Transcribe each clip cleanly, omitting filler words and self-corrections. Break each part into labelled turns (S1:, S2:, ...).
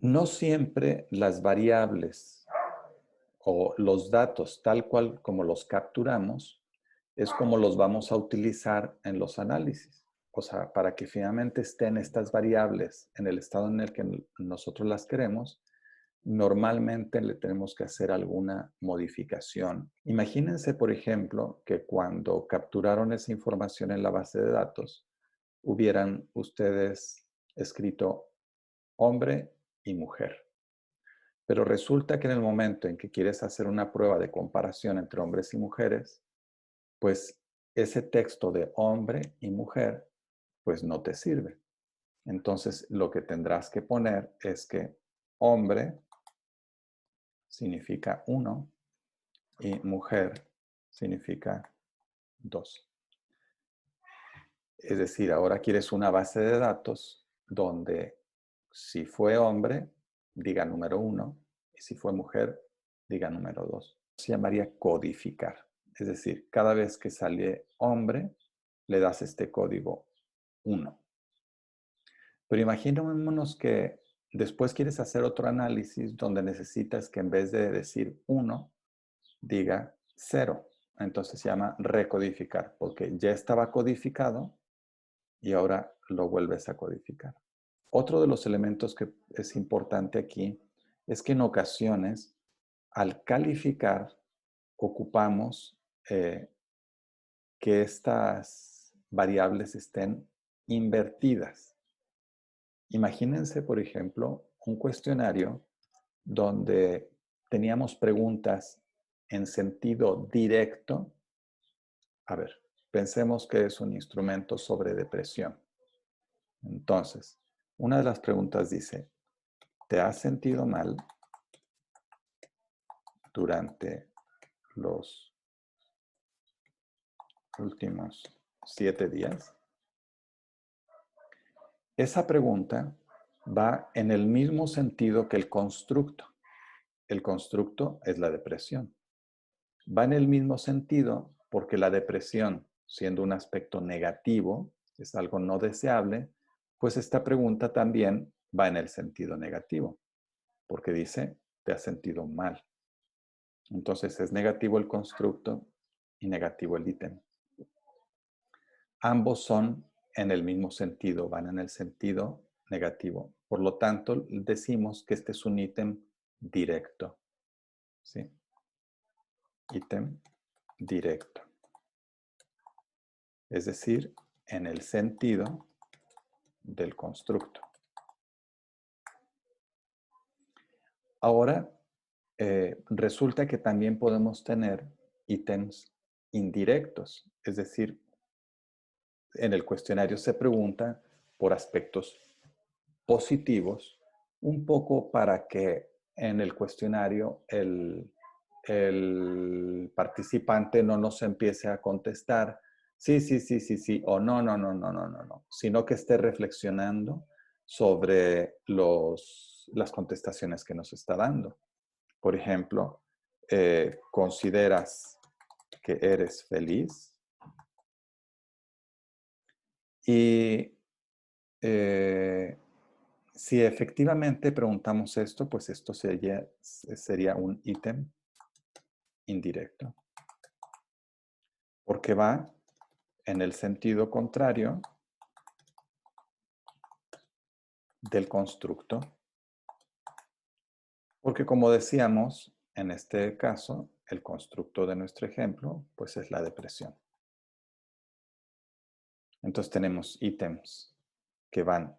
S1: No siempre las variables o los datos tal cual como los capturamos es como los vamos a utilizar en los análisis. O sea, para que finalmente estén estas variables en el estado en el que nosotros las queremos, normalmente le tenemos que hacer alguna modificación. Imagínense, por ejemplo, que cuando capturaron esa información en la base de datos, hubieran ustedes escrito hombre y mujer. Pero resulta que en el momento en que quieres hacer una prueba de comparación entre hombres y mujeres, pues ese texto de hombre y mujer, pues no te sirve. Entonces, lo que tendrás que poner es que hombre significa 1 y mujer significa 2. Es decir, ahora quieres una base de datos donde si fue hombre, diga número 1, y si fue mujer, diga número 2. Se llamaría codificar. Es decir, cada vez que sale hombre, le das este código 1. Pero imaginémonos que después quieres hacer otro análisis donde necesitas que en vez de decir 1, diga 0. Entonces se llama recodificar, porque ya estaba codificado y ahora lo vuelves a codificar. Otro de los elementos que es importante aquí es que en ocasiones, al calificar, ocupamos que estas variables estén invertidas. Imagínense, por ejemplo, un cuestionario donde teníamos preguntas en sentido directo. A ver, pensemos que es un instrumento sobre depresión. Entonces, una de las preguntas dice, ¿te has sentido mal durante los últimos 7 días? Esa pregunta va en el mismo sentido que el constructo. El constructo es la depresión. Va en el mismo sentido porque la depresión, siendo un aspecto negativo, es algo no deseable, pues esta pregunta también va en el sentido negativo, porque dice, ¿te has sentido mal? Entonces es negativo el constructo y negativo el ítem. Ambos son en el mismo sentido, van en el sentido negativo. Por lo tanto, decimos que este es un ítem directo. ¿Sí? Ítem directo. Es decir, en el sentido del constructo. Ahora, resulta que también podemos tener ítems indirectos, es decir, en el cuestionario se pregunta por aspectos positivos, un poco para que en el cuestionario el participante no nos empiece a contestar sí, sí, sí, sí, sí, o no, no, no, no, no, no, no, sino que esté reflexionando sobre las contestaciones que nos está dando. Por ejemplo, ¿consideras que eres feliz? Y si efectivamente preguntamos esto, pues esto sería un ítem indirecto, porque va en el sentido contrario del constructo, porque como decíamos, en este caso, el constructo de nuestro ejemplo, pues es la depresión. Entonces tenemos ítems que van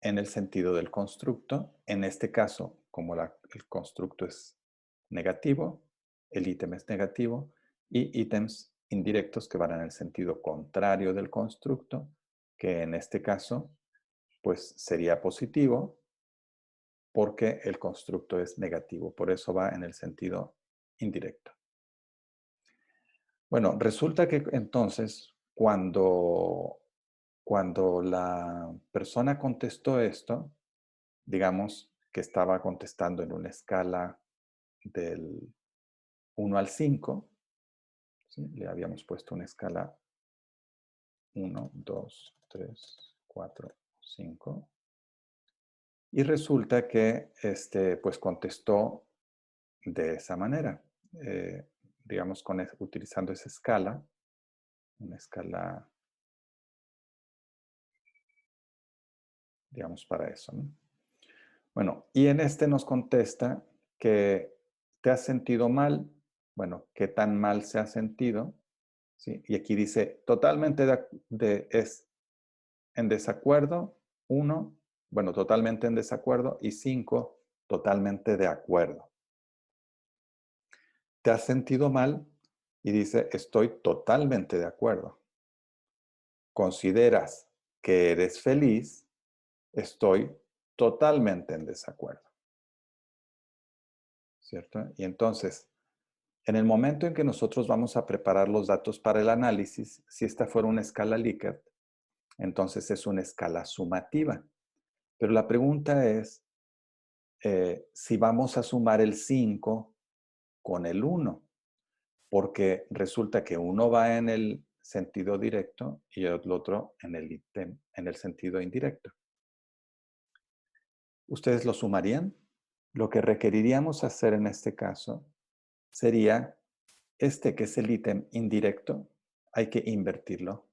S1: en el sentido del constructo. En este caso, como el constructo es negativo, el ítem es negativo, y ítems indirectos que van en el sentido contrario del constructo, que en este caso, pues sería positivo, porque el constructo es negativo. Por eso va en el sentido indirecto. Bueno, resulta que entonces, cuando la persona contestó esto, digamos que estaba contestando en una escala del 1 al 5, ¿sí? Le habíamos puesto una escala 1, 2, 3, 4, 5. Y resulta que pues contestó de esa manera, eh, digamos, utilizando esa escala, una escala, digamos, para eso, ¿no? Bueno, y en este nos contesta que te has sentido mal. Bueno, ¿qué tan mal se ha sentido? ¿Sí? Y aquí dice, totalmente es en desacuerdo, 1, bueno, totalmente en desacuerdo, y 5, totalmente de acuerdo. ¿Te has sentido mal? Y dice, estoy totalmente de acuerdo. ¿Consideras que eres feliz? Estoy totalmente en desacuerdo. ¿Cierto? Y entonces, en el momento en que nosotros vamos a preparar los datos para el análisis, si esta fuera una escala Likert, entonces es una escala sumativa. Pero la pregunta es si vamos a sumar el 5 con el 1, porque resulta que uno va en el sentido directo y el otro en el sentido indirecto. ¿Ustedes lo sumarían? Lo que requeriríamos hacer en este caso sería que es el ítem indirecto, hay que invertirlo.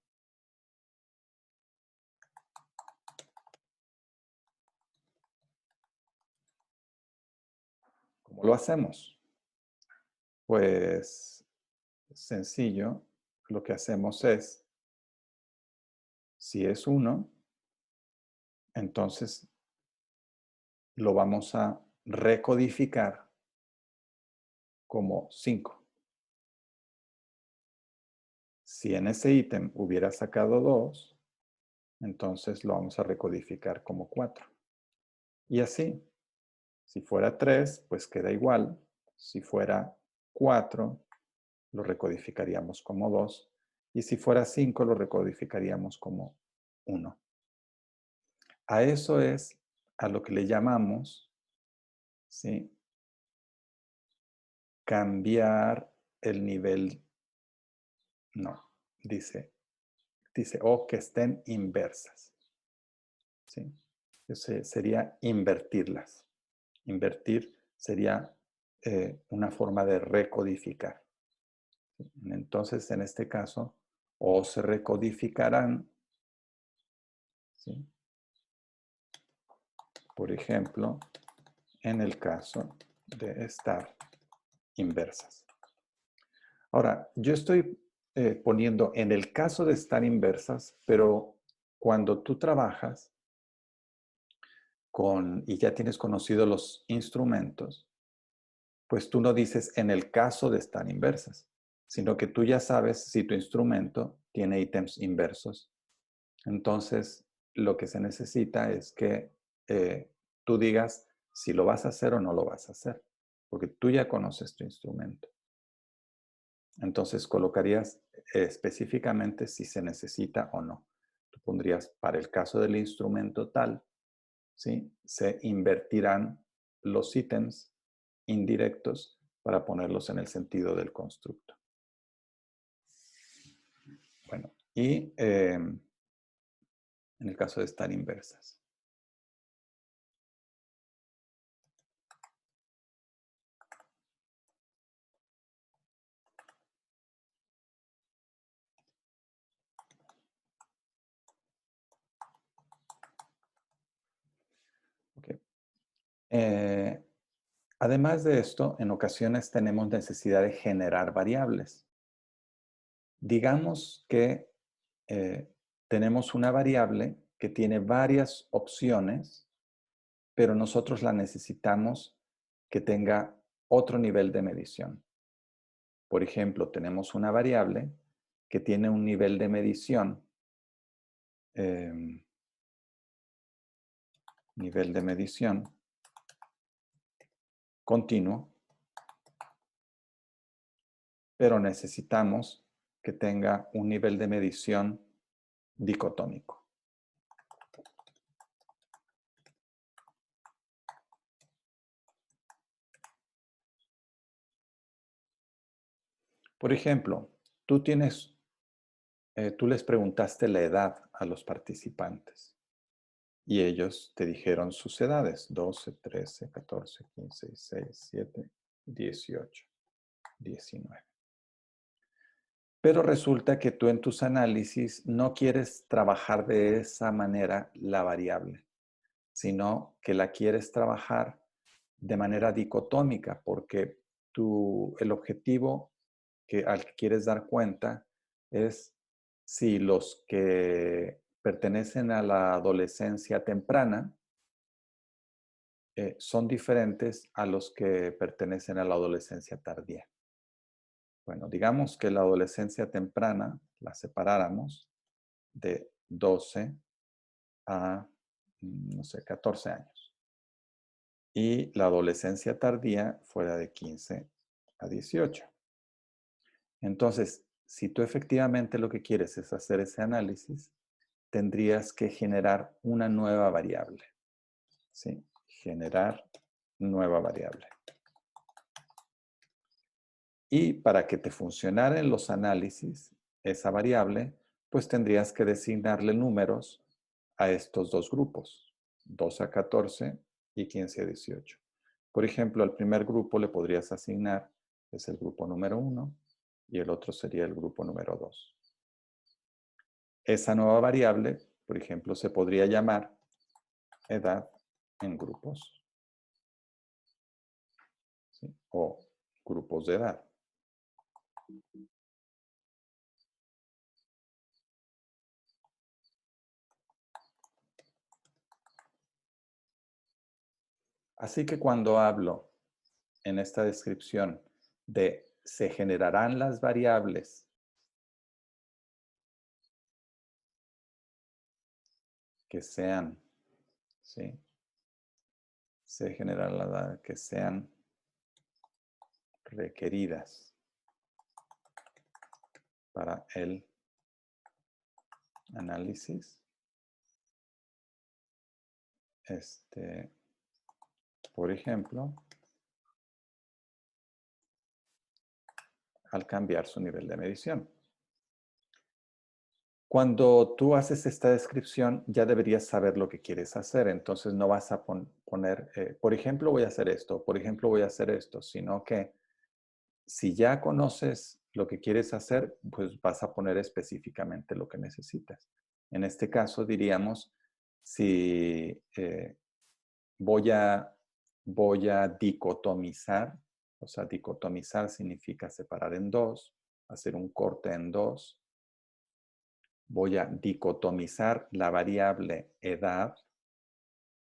S1: ¿Cómo lo hacemos? Pues sencillo, lo que hacemos es, si es 1, entonces lo vamos a recodificar como 5. Si en ese ítem hubiera sacado 2, entonces lo vamos a recodificar como 4. Y así, si fuera 3, pues queda igual. Si fuera 4, lo recodificaríamos como 2. Y si fuera 5, lo recodificaríamos como 1. A eso es a lo que le llamamos, ¿sí?, cambiar el nivel. No, dice, o que estén inversas. ¿Sí? Eso sería invertirlas. Invertir sería una forma de recodificar. Entonces, en este caso, o se recodificarán, ¿sí?, por ejemplo, en el caso de estar inversas. Ahora, yo estoy poniendo en el caso de estar inversas, pero cuando tú trabajas y ya tienes conocido los instrumentos, pues tú no dices en el caso de estar inversas, sino que tú ya sabes si tu instrumento tiene ítems inversos. Entonces, lo que se necesita es que tú digas si lo vas a hacer o no lo vas a hacer, porque tú ya conoces tu instrumento. Entonces, colocarías específicamente si se necesita o no. Tú pondrías, para el caso del instrumento tal, ¿sí?, se invertirán los ítems indirectos para ponerlos en el sentido del constructo. Bueno, y en el caso de estar inversas. Okay. Además de esto, en ocasiones tenemos necesidad de generar variables. Digamos que tenemos una variable que tiene varias opciones, pero nosotros la necesitamos que tenga otro nivel de medición. Por ejemplo, tenemos una variable que tiene un nivel de medición, continuo, pero necesitamos que tenga un nivel de medición dicotómico. Por ejemplo, tú les preguntaste la edad a los participantes. y ellos te dijeron sus edades, 12, 13, 14, 15, 16, 17, 18, 19. Pero resulta que tú en tus análisis no quieres trabajar de esa manera la variable, sino que la quieres trabajar de manera dicotómica, porque el objetivo al que quieres dar cuenta es si los que pertenecen a la adolescencia temprana son diferentes a los que pertenecen a la adolescencia tardía. Bueno, digamos que la adolescencia temprana la separáramos de 12 a, no sé, 14 años. Y la adolescencia tardía fuera de 15 a 18. Entonces, si tú efectivamente lo que quieres es hacer ese análisis, tendrías que generar una nueva variable. ¿Sí? Generar nueva variable. Y para que te funcionaran los análisis, esa variable, pues tendrías que designarle números a estos dos grupos, 2 a 14 y 15 a 18. Por ejemplo, al primer grupo le podrías asignar, es el grupo número 1, y el otro sería el grupo número 2. Esa nueva variable, por ejemplo, se podría llamar edad en grupos, ¿sí? O grupos de edad. Así que cuando hablo en esta descripción de se generarán las variables que sean, ¿sí? Se generarán las variables que sean requeridas para el análisis. Por ejemplo, al cambiar su nivel de medición. Cuando tú haces esta descripción, ya deberías saber lo que quieres hacer. Entonces no vas a poner, por ejemplo, voy a hacer esto, por ejemplo, voy a hacer esto, sino que si ya conoces lo que quieres hacer, pues vas a poner específicamente lo que necesitas. En este caso diríamos, si voy a dicotomizar, o sea, dicotomizar significa separar en dos, hacer un corte en dos. Voy a dicotomizar la variable edad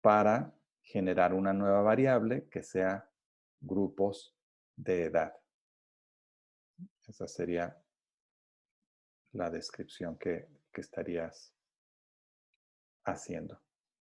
S1: para generar una nueva variable que sea grupos de edad. Esa sería la descripción que estarías haciendo.